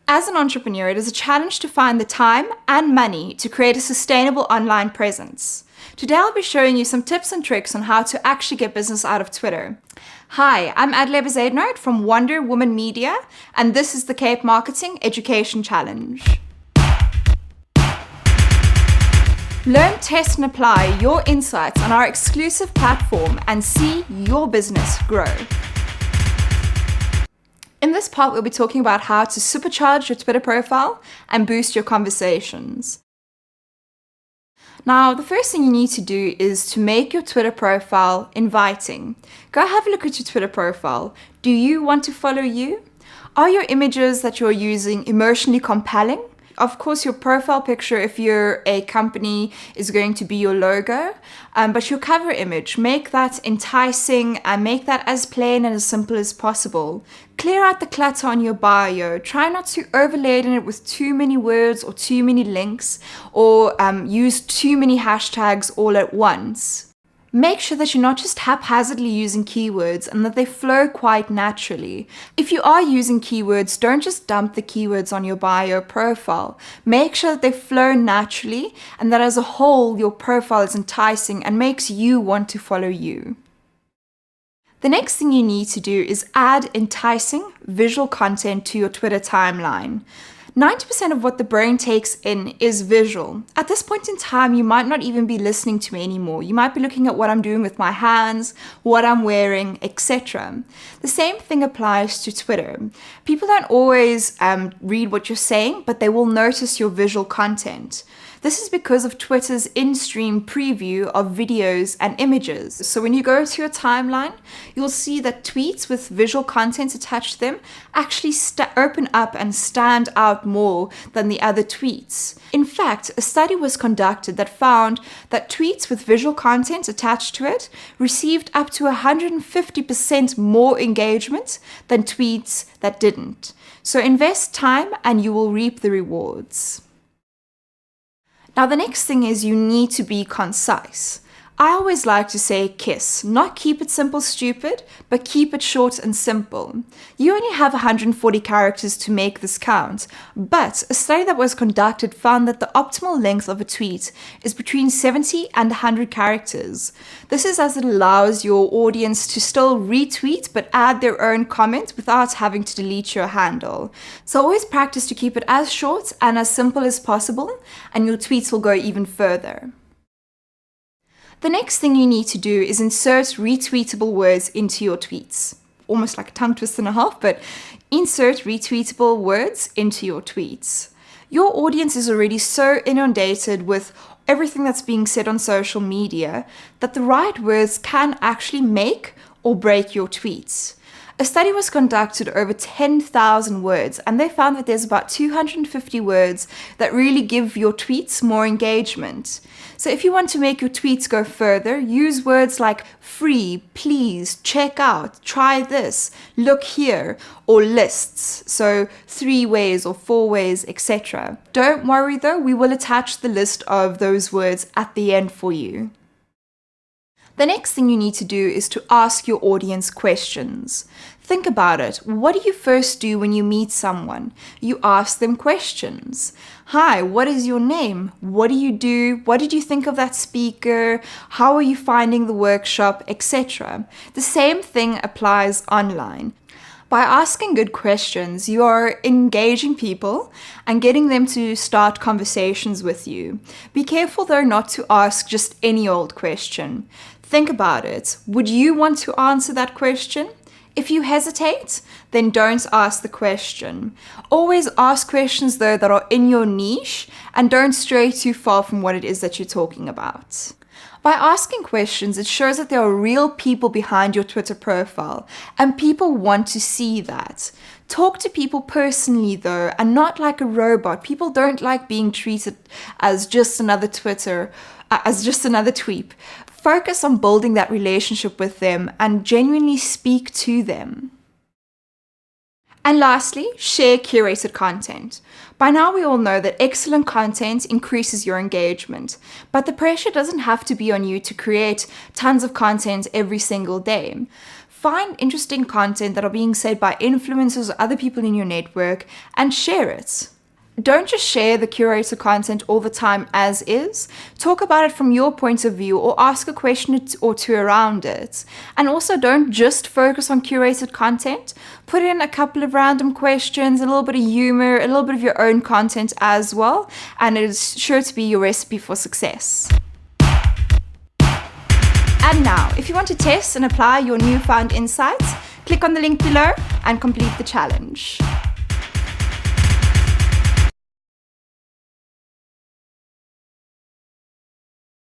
As an entrepreneur, it is a challenge to find the time and money to create a sustainable online presence. Today, I'll be showing you some tips and tricks on how to actually get business out of Twitter. Hi, I'm Adelaide Bezuidenhout from Wonder Woman Media, and this is the Cape Marketing Education Challenge. Learn, test, and apply your insights on our exclusive platform and see your business grow. In this part, we'll be talking about how to supercharge your Twitter profile and boost your conversations. Now, the first thing you need to do is to make your Twitter profile inviting. Go have a look at your Twitter profile. Do you want to follow you? Are your images that you're using emotionally compelling? Of course, your profile picture, if you're a company, is going to be your logo, but your cover image, make that enticing and make that as plain and as simple as possible. Clear out the clutter on your bio. Try not to overlay it with too many words or too many links or use too many hashtags all at once. Make sure that you're not just haphazardly using keywords and that they flow quite naturally. If you are using keywords, don't just dump the keywords on your bio profile. Make sure that they flow naturally and that as a whole, your profile is enticing and makes you want to follow you. The next thing you need to do is add enticing visual content to your Twitter timeline. 90% of what the brain takes in is visual. At this point in time, you might not even be listening to me anymore. You might be looking at what I'm doing with my hands, what I'm wearing, etc. The same thing applies to Twitter. People don't always read what you're saying, but they will notice your visual content. This is because of Twitter's in-stream preview of videos and images. So when you go to your timeline, you'll see that tweets with visual content attached to them actually open up and stand out more than the other tweets. In fact, a study was conducted that found that tweets with visual content attached to it received up to 150% more engagement than tweets that didn't. So invest time and you will reap the rewards. Now, the next thing is you need to be concise. I always like to say KISS, not keep it simple, stupid, but keep it short and simple. You only have 140 characters to make this count, but a study that was conducted found that the optimal length of a tweet is between 70 and 100 characters. This is as it allows your audience to still retweet but add their own comment without having to delete your handle. So always practice to keep it as short and as simple as possible, and your tweets will go even further. The next thing you need to do is insert retweetable words into your tweets. Almost like a tongue twist and a half, but insert retweetable words into your tweets. Your audience is already so inundated with everything that's being said on social media that the right words can actually make or break your tweets. A study was conducted over 10,000 words, and they found that there's about 250 words that really give your tweets more engagement. So if you want to make your tweets go further, use words like free, please, check out, try this, look here, or lists. So 3 ways or 4 ways, etc. Don't worry though, we will attach the list of those words at the end for you. The next thing you need to do is to ask your audience questions. Think about it. What do you first do when you meet someone? You ask them questions. Hi, what is your name? What do you do? What did you think of that speaker? How are you finding the workshop, etc. The same thing applies online. By asking good questions, you are engaging people and getting them to start conversations with you. Be careful though not to ask just any old question. Think about it. Would you want to answer that question? If you hesitate, then don't ask the question. Always ask questions though that are in your niche and don't stray too far from what it is that you're talking about. By asking questions, it shows that there are real people behind your Twitter profile, and people want to see that. Talk to people personally though, and not like a robot. People don't like being treated as just another tweet. Focus on building that relationship with them and genuinely speak to them. And lastly, share curated content. By now we all know that excellent content increases your engagement, but the pressure doesn't have to be on you to create tons of content every single day. Find interesting content that are being said by influencers or other people in your network and share it. Don't just share the curated content all the time as is. Talk about it from your point of view or ask a question or two around it. And also don't just focus on curated content. Put in a couple of random questions, a little bit of humor, a little bit of your own content as well, and it is sure to be your recipe for success. And now, if you want to test and apply your newfound insights, click on the link below and complete the challenge.